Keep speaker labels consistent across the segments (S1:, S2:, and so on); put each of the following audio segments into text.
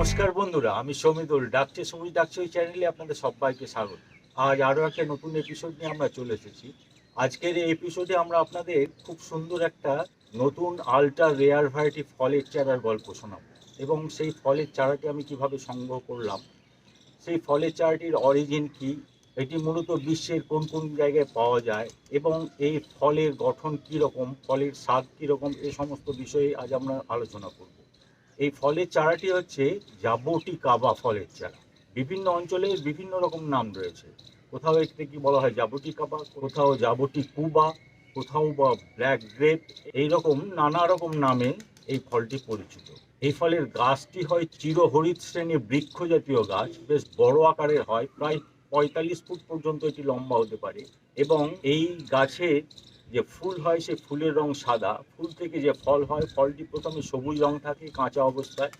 S1: নমস্কার বন্ধুরা, আমি সমিদুল। ডাকছে সবুজ ডাকছে ওই চ্যানেলে আপনাদের সবাইকে স্বাগত। আজ আরও একটা নতুন এপিসোড নিয়ে আমরা চলে এসেছি। আজকের এই এপিসোডে আমরা আপনাদের খুব সুন্দর একটা নতুন আল্ট্রা রেয়ার ভ্যারাইটি ফলের চারার গল্প শোনাবো, এবং সেই ফলের চারাটি আমি কিভাবে সংগ্রহ করলাম, সেই ফলের চারাটির অরিজিন কি, এটি মূলত বিশ্বের কোন কোন জায়গায় পাওয়া যায়, এবং এই ফলের গঠন কীরকম, ফলের স্বাদ কীরকম, এই সমস্ত বিষয়ে আজ আমরা আলোচনা করব। এই ফলের চারাটি হচ্ছে জাবুটিকাবা ফলের চারা। বিভিন্ন অঞ্চলে বিভিন্ন রকম নাম রয়েছে। কোথাও এটাকে বলা হয় জাবুটিকাবা, কোথাও জাবুটিকুবা, কোথাও বা ব্ল্যাক গ্রেপ। এইরকম নানা রকম নামে এই ফলটি পরিচিত। এই ফলের গাছটি হয় চিরহরিৎ শ্রেণীর বৃক্ষ জাতীয় গাছ, বেশ বড় আকারের হয়, প্রায় 45 ফুট পর্যন্ত এটি লম্বা হতে পারে। এবং এই গাছে যে ফুল হয় সেই ফুলের রং সাদা। ফুল থেকে যে ফল হয়, ফলটি প্রথমে সবুজ রং থাকে কাঁচা অবস্থায়,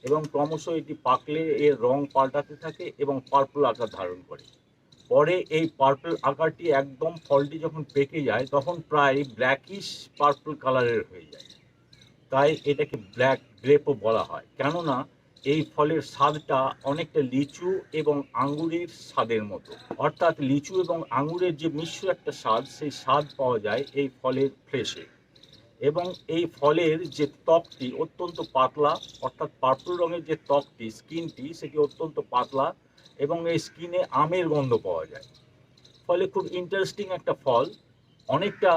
S1: এবং ক্রমশ এটি পাকলে এর রং পাল্টাতে থাকে এবং পার্পল আকার ধারণ করে। পরে এই পার্পল আকারটি একদম, ফলটি যখন পেকে যায় তখন প্রায় ব্ল্যাকিশ পার্পল কালারের হয়ে যায়। তাই এটাকে ব্ল্যাক গ্রেপও বলা হয়, কেননা এই ফলের স্বাদটা অনেকটা লিচু এবং আঙ্গুরের স্বাদের মতো। অর্থাৎ লিচু এবং আঙ্গুরের যে মিশ্র একটা স্বাদ, সেই স্বাদ পাওয়া যায় এই ফলের ফ্লেশে। এবং এই ফলের যে ত্বকটি অত্যন্ত পাতলা, অর্থাৎ পার্পল রঙের যে ত্বকটি, স্কিনটি, সেটি অত্যন্ত পাতলা, এবং এই স্কিনে আমের গন্ধ পাওয়া যায়। ফলে খুব ইন্টারেস্টিং একটা ফল। অনেকটা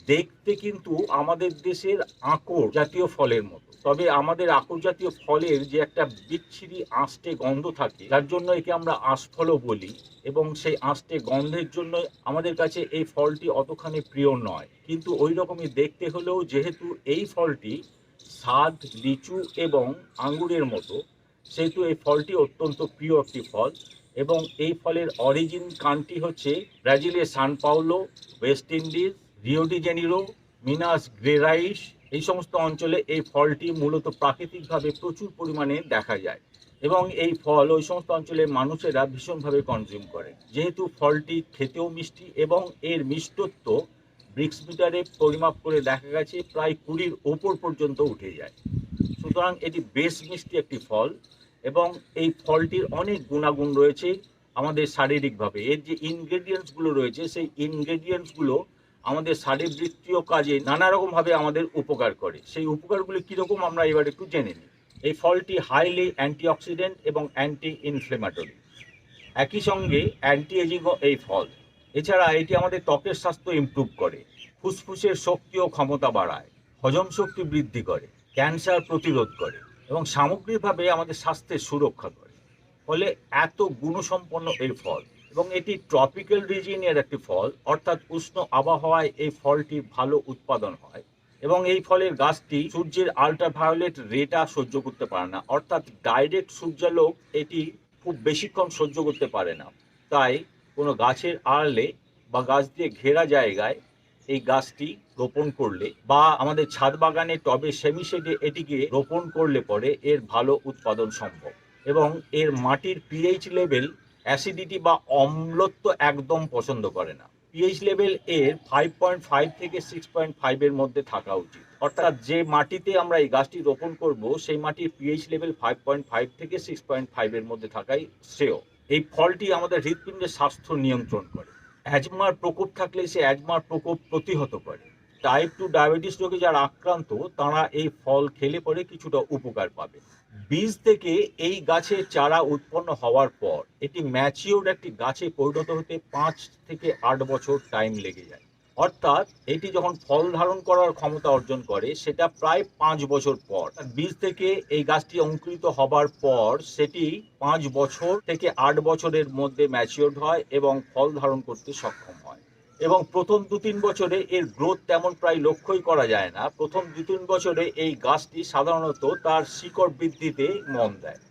S1: দেখতে কিন্তু আমাদের দেশের আঁকড় জাতীয় ফলের মতো, তবে আমাদের আঁকড় জাতীয় ফলের যে একটা বিচ্ছিরি আঁশটে গন্ধ থাকে, যার জন্য একে আমরা আঁশফলও বলি, এবং সেই আঁশটে গন্ধের জন্য আমাদের কাছে এই ফলটি অতখানি প্রিয় নয়। কিন্তু ওই রকমই দেখতে হলেও, যেহেতু এই ফলটি স্বাদ লিচু এবং আঙ্গুরের মতো, সেহেতু এই ফলটি অত্যন্ত প্রিয় একটি ফল। এবং এই ফলের অরিজিন কান্ট্রি হচ্ছে ব্রাজিলের Sao Paulo, West Indies, Rio de Janeiro, Minas Gerais. এই সমস্ত অঞ্চলে এই ফলটি মূলত প্রাকৃতিকভাবে প্রচুর পরিমাণে দেখা যায়, এবং এই ফল ওই সমস্ত অঞ্চলের মানুষেরা ভীষণভাবে কনজিউম করে। যেহেতু ফলটি খেতেও মিষ্টি, এবং এর মিষ্টত্ব ব্রিক্স মিটারে পরিমাপ করে দেখা গেছে প্রায় 20-র ওপর পর্যন্ত উঠে যায়। সুতরাং এটি বেশ মিষ্টি একটি ফল, এবং এই ফলটির অনেক গুণাগুণ রয়েছে আমাদের শারীরিকভাবে। এর যে ইনগ্রেডিয়েন্টসগুলো রয়েছে, সেই ইনগ্রেডিয়েন্টসগুলো আমাদের শারীরবৃত্তীয় কাজে নানা রকমভাবে আমাদের উপকার করে। সেই উপকারগুলি কীরকম আমরা এবার একটু জেনে নিই। এই ফলটি হাইলি অ্যান্টিঅক্সিডেন্ট এবং অ্যান্টি ইনফ্লেমেটরি, একই সঙ্গে অ্যান্টি এজিংও এই ফল। এছাড়া এটি আমাদের ত্বকের স্বাস্থ্য ইমপ্রুভ করে, ফুসফুসের শক্তি ও ক্ষমতা বাড়ায়, হজম শক্তি বৃদ্ধি করে, ক্যান্সার প্রতিরোধ করে, এবং সামগ্রিকভাবে আমাদের স্বাস্থ্যের সুরক্ষা করে। ফলে এত গুণসম্পন্ন এই ফল, এবং এটি ট্রপিক্যাল রিজিয়নের একটি ফল, অর্থাৎ উষ্ণ আবহাওয়ায় এই ফলটি ভালো উৎপাদন হয়। এবং এই ফলের গাছটি সূর্যের আল্ট্রাভায়োলেট রেটা সহ্য করতে পারে না, অর্থাৎ ডাইরেক্ট সূর্যালোক এটি খুব বেশিক্ষণ সহ্য করতে পারে না। তাই কোনো গাছের আড়ালে বা গাছ দিয়ে ঘেরা জায়গায় এই গাছটি রোপণ করলে, বা আমাদের ছাদ বাগানে টবে সেমি শেডে এটিকে রোপণ করলে পরে এর ভালো উৎপাদন সম্ভব। এবং এর মাটির পিএইচ লেভেল, অ্যাসিডিটি বা অম্লত্ব একদম পছন্দ করে না। পিএইচ লেভেল এর 5.5 থেকে 6.5-এর মধ্যে থাকা উচিত। অর্থাৎ যে মাটিতে আমরা এই গাছটি রোপণ করব, সেই মাটির পিএইচ লেভেল 5.5 থেকে 6.5-এর মধ্যে থাকাই শ্রেয়। এই ফলটি আমাদের হৃৎপিণ্ডের স্বাস্থ্য নিয়ন্ত্রণ করে। অ্যাজমার প্রকোপ থাকলে সে অ্যাজমার প্রকোপ প্রতিহত করে। টাইপ 2 ডায়াবেটিস রোগে যারা আক্রান্ত, তারা এই ফল খেলে পরে কিছুটা উপকার পাবে। বীজ থেকে এই গাছের চারা উৎপন্ন হওয়ার পর এটি ম্যাচিওর একটি গাছে পরিণত হতে 5 থেকে 8 বছর টাইম লেগে যায়। অর্থাৎ এটি যখন ফল ধারণ করার ক্ষমতা অর্জন করে, সেটা প্রায় 5 বছর পর। বীজ থেকে এই গাছটি অঙ্কুরিত হবার পর সেটি 5 বছর থেকে 8 বছরের মধ্যে ম্যাচিওর হয় এবং ফল ধারণ করতে সক্ষম হয়। এবং প্রথম 2-3 বছরে এর গ্রোথ তেমন প্রায় লক্ষ্যই করা যায় না। প্রথম 2-3 বছরে এই গাছটি সাধারণত তার শিকড় বৃদ্ধিতে মন দেয়,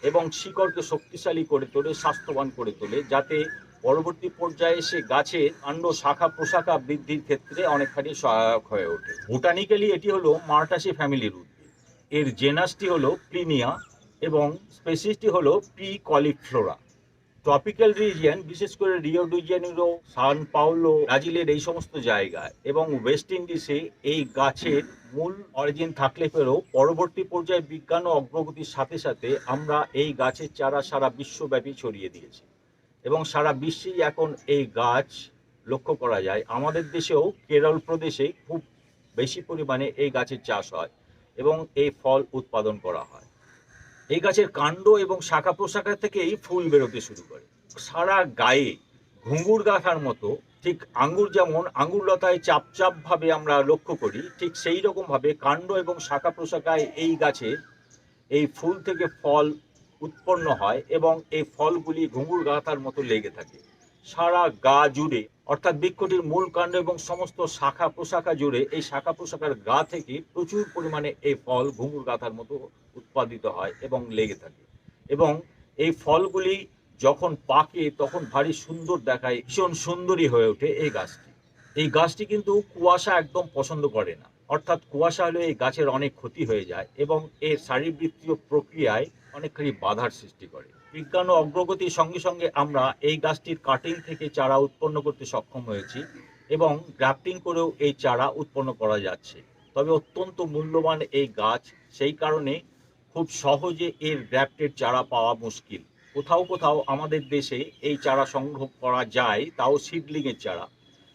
S1: এবং শিকড়কে শক্তিশালী করে তোলে, স্বাস্থ্যবান করে তোলে, যাতে পরবর্তী পর্যায়ে সে গাছের কাণ্ড শাখা প্রশাখা বৃদ্ধির ক্ষেত্রে অনেকখানি সহায়ক হয়ে ওঠে। বোটানিক্যালি এটি হলো মার্টাসি ফ্যামিলির উদ্ভিদ। এর জেনাসটি হলো প্লিনিয়া, এবং স্পেসিসটি হলো পি কলিফ্লোরা। ট্রপিক্যাল রিজিয়ন, বিশেষ করে রিও ডি জেনিরো, সান পাউলো, ব্রাজিলের এই সমস্ত জায়গায় এবং ওয়েস্ট ইন্ডিজে এই গাছের মূল অরিজিন থাকলে পেলেও পরবর্তী পর্যায়ে বিজ্ঞান ও অগ্রগতির সাথে সাথে আমরা এই গাছের চারা সারা বিশ্বব্যাপী ছড়িয়ে দিয়েছি এবং সারা বিশ্বেই এখন এই গাছ লক্ষ্য করা যায়। আমাদের দেশেও কেরল প্রদেশে খুব বেশি পরিমাণে এই গাছের চাষ হয় এবং এই ফল উৎপাদন করা হয়। এই গাছের কাণ্ড এবং শাখা প্রশাখা থেকেই ফুল বেরোতে শুরু করে। সারা গায়ে ঘুঙুর গাথার মতো, ঠিক আঙ্গুর যেমন আঙ্গুর লতায় চাপ চাপ ভাবে আমরা লক্ষ্য করি, ঠিক সেই রকম ভাবে কাণ্ড এবং শাখা প্রশাখায় এই গাছের এই ফুল থেকে ফল উৎপন্ন হয় এবং এই ফলগুলি ঘুঙুর গাথার মতো লেগে থাকে সারা গা জুড়ে, অর্থাৎ বৃক্ষটির মূল কাণ্ড এবং সমস্ত শাখা প্রশাখা জুড়ে এই শাখা প্রশাখার গা থেকে প্রচুর পরিমাণে এই ফল ঘুঙুর গাথার মতো উৎপাদিত হয় এবং লেগে থাকে। এবং এই ফলগুলি যখন পাকে তখন ভারী সুন্দর দেখায়, ভীষণ সুন্দরী হয়ে ওঠে এই গাছটি। এই গাছটি কিন্তু কুয়াশা একদম পছন্দ করে না, অর্থাৎ কুয়াশা হলে এই গাছের অনেক ক্ষতি হয়ে যায় এবং এর শারীরবৃত্তীয় প্রক্রিয়ায় অনেকখানি বাধার সৃষ্টি করে। বিজ্ঞান ও অগ্রগতির সঙ্গে সঙ্গে আমরা এই গাছটির কাটিং থেকে চারা উৎপন্ন করতে সক্ষম হয়েছি এবং গ্রাফটিং করেও এই চারা উৎপন্ন করা যাচ্ছে। তবে অত্যন্ত মূল্যবান এই গাছ, সেই কারণে খুব সহজে এর গ্রাফটেড চারা পাওয়া মুশকিল। কোথাও কোথাও আমাদের দেশে এই চারা সংগ্রহ করা যায়, তাও সিডলিংয়ের চারা,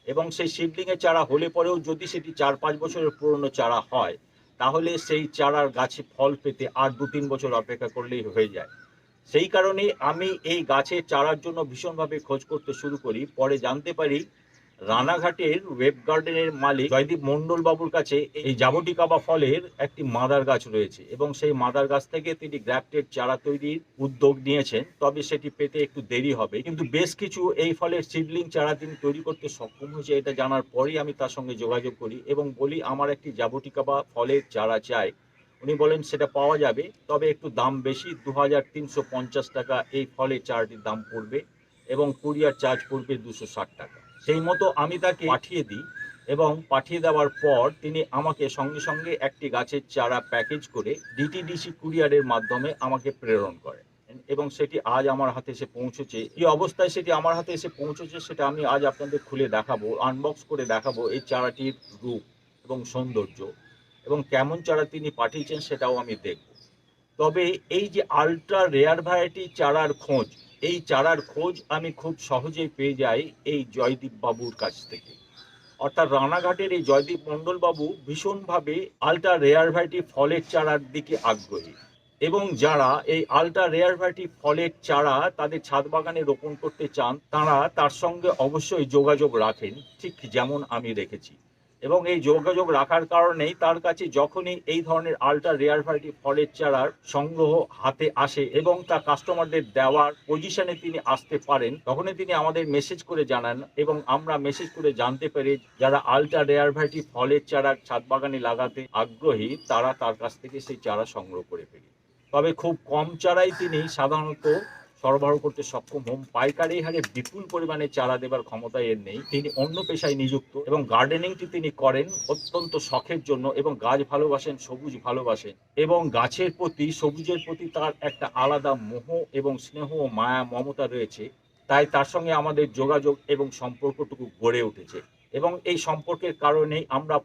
S1: এবং সেই সিডলিংয়ের চারা হলে পরেও যদি সেটি 4-5 বছরের পুরনো চারা হয় তাহলে সেই চারার গাছে ফল পেতে আর 2-3 বছর অপেক্ষা করলেই হয়ে যায়। সেই কারণে আমি এই গাছের চারার জন্য ভীষণভাবে খোঁজ করতে শুরু করি। পরে জানতে পারি রানাঘাটের ওয়েব গার্ডেনের মালিক জয়দীপ মন্ডল বাবুর কাছে এই জাবুটিকাবা ফলের একটি মাদার গাছ রয়েছে এবং সেই মাদার গাছ থেকে তিনি গ্রাফটেড চারা তৈরির উদ্যোগ নিয়েছেন। তবে সেটি পেতে একটু দেরি হবে, কিন্তু বেশ কিছু এই ফলের সিডলিং চারা তিনি তৈরি করতে সক্ষম হয়েছে। এটা জানার পরেই আমি তার সঙ্গে যোগাযোগ করি এবং বলি আমার একটি জাবুটিকাবা ফলের চারা চাই। উনি বলেন সেটা পাওয়া যাবে, তবে একটু দাম বেশি, 2350 টাকা এই ফলের চারাটির দাম পড়বে এবং কুরিয়ার চার্জ পড়বে 260 টাকা। সেই মতো আমি তাকে পাঠিয়ে দিই এবং পাঠিয়ে দেওয়ার পর তিনি আমাকে সঙ্গে সঙ্গে একটি গাছের চারা প্যাকেজ করে ডিটিডিসি কুরিয়ারের মাধ্যমে আমাকে প্রেরণ করে এবং সেটি আজ আমার হাতে এসে পৌঁছেছে। কি অবস্থায় সেটি আমার হাতে এসে পৌঁছেছে সেটা আমি আজ আপনাদের খুলে দেখাবো, আনবক্স করে দেখাবো এই চারাটির রূপ এবং সৌন্দর্য, এবং কেমন চারা তিনি পাঠিয়েছেন সেটাও আমি দেখব। তবে এই যে আলট্রা রেয়ার ভ্যারাইটি চারার খোঁজ, এই চারার খোঁজ আমি খুব সহজেই পেয়ে যাই এই জয়দীপ বাবুর কাছ থেকে। অর্থাৎ রানাঘাটের এই জয়দীপ মন্ডল বাবু ভীষণভাবে আলট্রা রেয়ার ভ্যারাইটি ফলের চারার দিকে আগ্রহী এবং যারা এই আলট্রা রেয়ার ভ্যারাইটি ফলের চারা তাদের ছাদ বাগানে রোপণ করতে চান তারা তার সঙ্গে অবশ্যই যোগাযোগ রাখেন, ঠিক যেমন আমি রেখেছি। এবং এই যোগাযোগ রাখার কারণেই তার কাছে যখনই এই ধরনের আলট্রা রেয়ার ভ্যারাইটি ফলের চারার সংগ্রহ হাতে আসে এবং তা কাস্টমারদের দেওয়ার পজিশনে তিনি আসতে পারেন, তখনই তিনি আমাদের মেসেজ করে জানান এবং আমরা মেসেজ করে জানতে পারি যারা আলট্রা রেয়ার ভ্যারাইটি ফলের চারা ছাদ বাগানে লাগাতে আগ্রহী তারা তার কাছ থেকে সেই চারা সংগ্রহ করে ফেলি। তবে খুব কম চারাই তিনি সাধারণত সরবরাহ করতে সক্ষম হন। পাইকারি হারে বিপুল পরিমাণে চারা দেবার ক্ষমতা এর নেই। তিনি অন্য পেশায় নিযুক্ত এবং গার্ডেনিংটি তিনি করেন অত্যন্ত শখের জন্য এবং গাছ ভালোবাসেন, সবুজ ভালোবাসেন এবং গাছের প্রতি, সবুজের প্রতি তার একটা আলাদা মোহ এবং স্নেহ ও মায়া মমতা রয়েছে। তাই তার সঙ্গে আমাদের যোগাযোগ এবং সম্পর্কটুকু গড়ে উঠেছে এবং এই সম্পর্কের কারণেই আমরা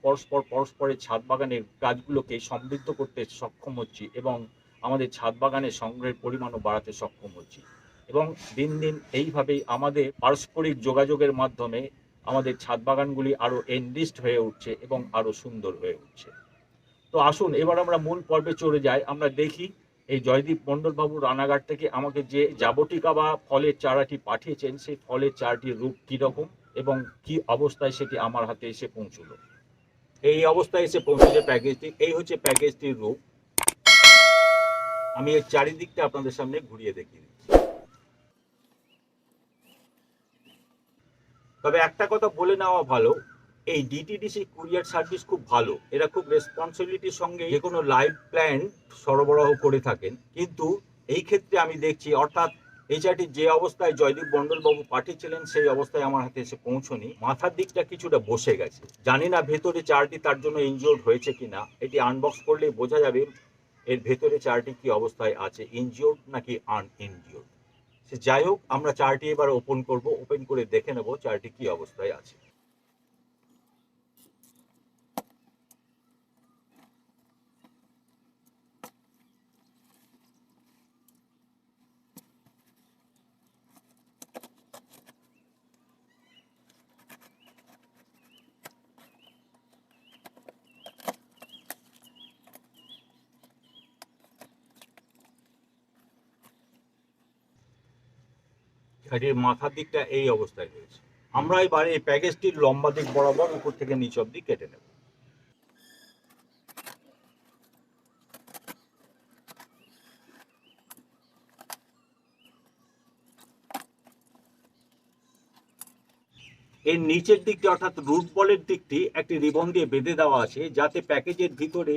S1: পরস্পরের ছাদ বাগানের গাছগুলোকে সমৃদ্ধ করতে সক্ষম হচ্ছি এবং আমাদের ছাদ বাগানের সংগ্রহের পরিমাণও বাড়াতে সক্ষম হচ্ছি এবং দিন দিন এইভাবেই আমাদের পারস্পরিক যোগাযোগের মাধ্যমে আমাদের ছাদ বাগানগুলি আরও এনরিচড হয়ে উঠছে এবং আরও সুন্দর হয়ে উঠছে। তো আসুন এবার আমরা মূল পর্বে চলে যাই। আমরা দেখি এই জয়দীপ মন্ডল বাবু রানাঘাট থেকে আমাকে যে জাবটিকাবা ফলের চারাটি পাঠিয়েছেন সেই ফলের চারাটির রূপ কীরকম এবং কি অবস্থায় সেটি আমার হাতে এসে পৌঁছলো। এই অবস্থায় এসে পৌঁছেছে প্যাকেজটি। এই হচ্ছে প্যাকেজটির রূপ। আমি এর চারিদিকটা আপনাদের সামনে ঘুরিয়ে দেখিয়ে দিচ্ছি। তবে একটা কথা বলে নেওয়া ভালো, এই ডিটিডিসি কুরিয়ার সার্ভিস খুব ভালো। এরা খুব রেসপন্সিবিলিটির সঙ্গে যে কোনো লাইভ প্ল্যান্ট সরবরাহ করে থাকেন, কিন্তু এই ক্ষেত্রে আমি দেখছি, অর্থাৎ এই চারটি যে অবস্থায় জয়দীপ মন্ডল বাবু পাঠিয়েছিলেন সেই অবস্থায় আমার হাতে এসে পৌঁছনি। মাথার দিকটা কিছুটা বসে গেছে, জানি না ভেতরে চারটি তার জন্য ইনজিওর্ড হয়েছে কিনা। এটি আনবক্স করলেই বোঝা যাবে এর ভেতরে চারটি কি অবস্থায় আছে, ইনজিওর্ড নাকি আনইনজিওর্ড। সে যাই হোক, আমরা চারাটি এবার ওপেন করব, ওপেন করে দেখে নেব চারাটি কি অবস্থায় আছে। চারাটির মাথার দিকটা এই অবস্থায় রয়েছে। আমরা এবার এই প্যাকেজটির লম্বা দিক বরাবর উপর থেকে নিচ অব্দি কেটে নেব। এর নিচের দিকটি অর্থাৎ রুট বলের দিকটি একটি রিবন দিয়ে বেঁধে দেওয়া আছে, যাতে প্যাকেজের ভিতরে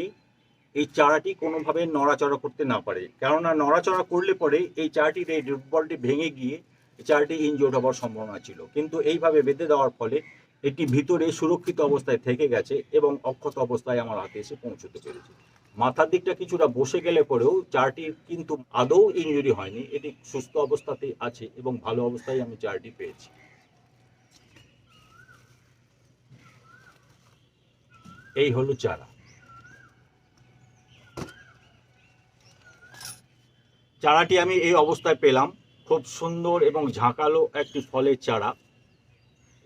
S1: এই চারাটি কোনোভাবে নড়াচড়া করতে না পারে। কেননা নড়াচড়া করলে পরে এই চারাটির এই রুট বলটি ভেঙে গিয়ে চারাটি ইনজিওর্ড হওয়ার সম্ভাবনা ছিল, কিন্তু এইভাবে বেঁধে দেওয়ার ফলে এটি ভিতরে সুরক্ষিত অবস্থায় থেকে গেছে এবং অক্ষত অবস্থায় আমার হাতে এসে পৌঁছতে পেরেছে। মাথার দিকটা কিছুটা বসে গেলে পরেও চারাটির কিন্তু আদৌ ইনজুরি হয়নি, এটি সুস্থ অবস্থাতেই আছে এবং ভালো অবস্থায় আমি চারাটি পেয়েছি। এই হলো চারা। চারাটি আমি এই অবস্থায় পেলাম, খুব সুন্দর এবং ঝাঁকালো একটি ফলের চারা,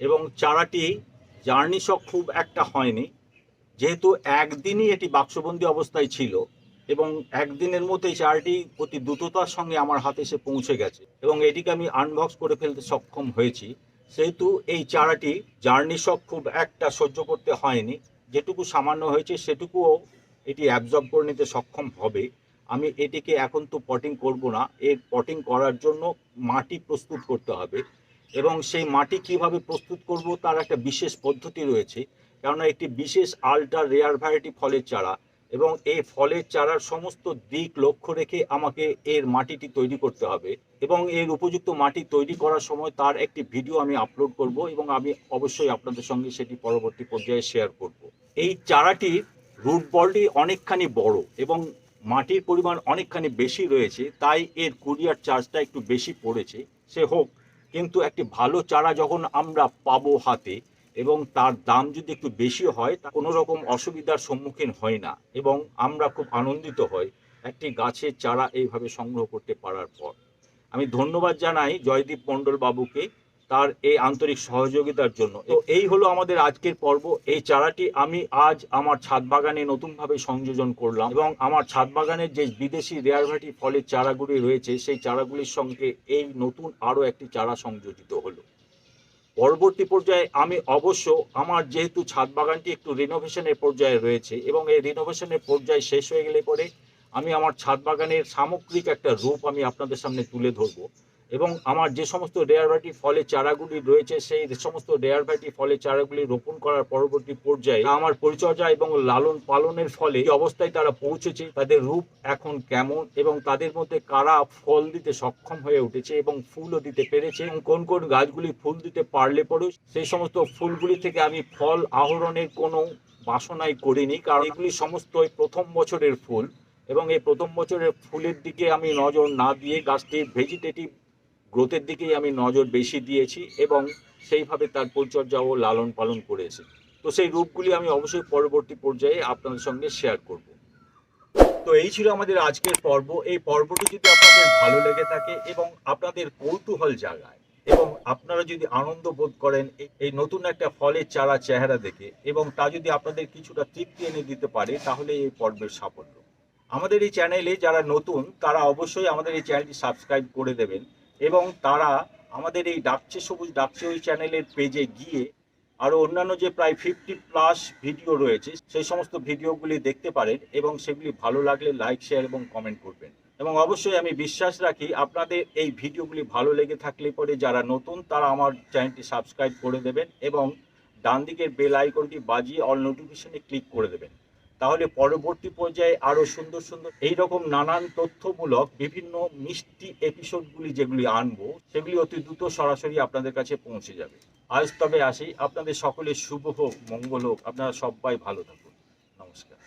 S1: এবং চারাটি জার্নিশক খুব একটা হয়নি, যেহেতু একদিনই এটি বাক্সবন্দি অবস্থায় ছিল এবং একদিনের মধ্যেই চারাটি অতি দ্রুততার সঙ্গে আমার হাতে এসে পৌঁছে গেছে এবং এটিকে আমি আনবক্স করে ফেলতে সক্ষম হয়েছি, সেহেতু এই চারাটি জার্নিশক খুব একটা সহ্য করতে হয়নি। যেটুকু সামান্য হয়েছে সেটুকুও এটি অ্যাবজর্ব করে নিতে সক্ষম হবে। আমি এটিকে এখন তো পটিং করব না, এর পটিং করার জন্য মাটি প্রস্তুত করতে হবে এবং সেই মাটি কিভাবে প্রস্তুত করব তার একটা বিশেষ পদ্ধতি রয়েছে, কেননা একটি বিশেষ আল্ট্রা রেয়ার ভ্যারাইটি ফলের চারা এবং এই ফলের চারার সমস্ত দিক লক্ষ্য রেখে আমাকে এর মাটিটি তৈরি করতে হবে এবং এর উপযুক্ত মাটি তৈরি করার সময় তার একটি ভিডিও আমি আপলোড করব এবং আমি অবশ্যই আপনাদের সঙ্গে সেটি পরবর্তী পর্যায়ে শেয়ার করব। এই চারাটির রুট বলটি অনেকখানি বড় এবং মাটির পরিমাণ অনেকখানি বেশি রয়েছে, তাই এর কুরিয়ার চার্জটা একটু বেশি পড়েছে। সে হোক, কিন্তু একটি ভালো চারা যখন আমরা পাবো হাতে এবং তার দাম যদি একটু বেশি হয়, তা কোনো রকম অসুবিধার সম্মুখীন হয় না এবং আমরা খুব আনন্দিত হই একটি গাছের চারা এইভাবে সংগ্রহ করতে পারার পর। আমি ধন্যবাদ জানাই জয়দীপ মণ্ডল বাবুকে তার এই আন্তরিক সহযোগিতার জন্য। তো এই হলো আমাদের আজকের পর্ব। এই চারাটি আমি আজ আমার ছাদ বাগানে নতুনভাবে সংযোজন করলাম এবং আমার ছাদ বাগানের যে বিদেশি রেয়ার ভ্যারাইটি ফলের চারাগুলি রয়েছে সেই চারাগুলির সঙ্গে এই নতুন আরও একটি চারা সংযোজিত হলো। পরবর্তী পর্যায়ে আমি অবশ্য আমার যেহেতু ছাদ বাগানটি একটু রিনোভেশনের পর্যায়ে রয়েছে এবং এই রিনোভেশনের পর্যায়ে শেষ হয়ে গেলে পরে আমি আমার ছাদ বাগানের সামগ্রিক একটা রূপ আমি আপনাদের সামনে তুলে ধরবো এবং আমার যে সমস্ত রেয়ার ভ্যারাইটি ফলের চারাগুলি রয়েছে সেই সমস্ত রেয়ার ভ্যারাইটি ফলের চারাগুলি রোপণ করার পরবর্তী পর্যায়ে আমার পরিচর্যা এবং লালন পালনের ফলে এই অবস্থায় তারা পৌঁছেছে, তাদের রূপ এখন কেমন এবং তাদের মধ্যে কারা ফল দিতে সক্ষম হয়ে উঠেছে এবং ফুলও দিতে পেরেছে এবং কোন কোন গাছগুলি ফুল দিতে পারলে পরেও সেই সমস্ত ফুলগুলি থেকে আমি ফল আহরণের কোনো বাসনাই করিনি, কারণ এগুলি সমস্তই প্রথম বছরের ফুল এবং এই প্রথম বছরের ফুলের দিকে আমি নজর না দিয়ে গাছটির ভেজিটেটিভ গ্রোথের দিকেই আমি নজর বেশি দিয়েছি এবং সেইভাবে তার পরিচর্যা ও লালন পালন করেছি। তো সেই রূপগুলি আমি অবশ্যই পরবর্তী পর্যায়ে আপনাদের সঙ্গে শেয়ার করব। তো এই ছিল আমাদের আজকের পর্ব। এই পর্বটি যদি আপনাদের ভালো লেগে থাকে এবং আপনাদের কৌতূহল জাগায় এবং আপনারা যদি আনন্দ বোধ করেন এই নতুন একটা ফলের চারা চেহারা দেখে এবং তা যদি আপনাদের কিছুটা তৃপ্তি এনে দিতে পারে, তাহলে এই পর্বের সাফল্য। আমাদের এই চ্যানেলে যারা নতুন তারা অবশ্যই আমাদের এই চ্যানেলটি সাবস্ক্রাইব করে দেবেন এবং তারা আমাদের এই ডাকছে সবুজ ডাকছে ওই চ্যানেলের পেজে গিয়ে আরও অন্যান্য যে প্রায় 50+ ভিডিও রয়েছে সেই সমস্ত ভিডিওগুলি দেখতে পারেন এবং সেগুলি ভালো লাগলে লাইক শেয়ার এবং কমেন্ট করবেন। এবং অবশ্যই আমি বিশ্বাস রাখি আপনাদের এই ভিডিওগুলি ভালো লেগে থাকলে পরে যারা নতুন তারা আমার চ্যানেলটি সাবস্ক্রাইব করে দেবেন এবং ডান দিকের বেল আইকনটি বাজিয়ে অল নোটিফিকেশনে ক্লিক করে দেবেন। তাহলে পরবর্তী পর্যায়ে আরও সুন্দর সুন্দর এইরকম নানান তথ্যমূলক বিভিন্ন মিষ্টি এপিসোডগুলি যেগুলি আনবো সেগুলি অতি দ্রুত সরাসরি আপনাদের কাছে পৌঁছে যাবে। আজ তবে আসি, আপনাদের সকলের শুভ হোক, মঙ্গল হোক, আপনারা সবাই ভালো থাকুন। নমস্কার।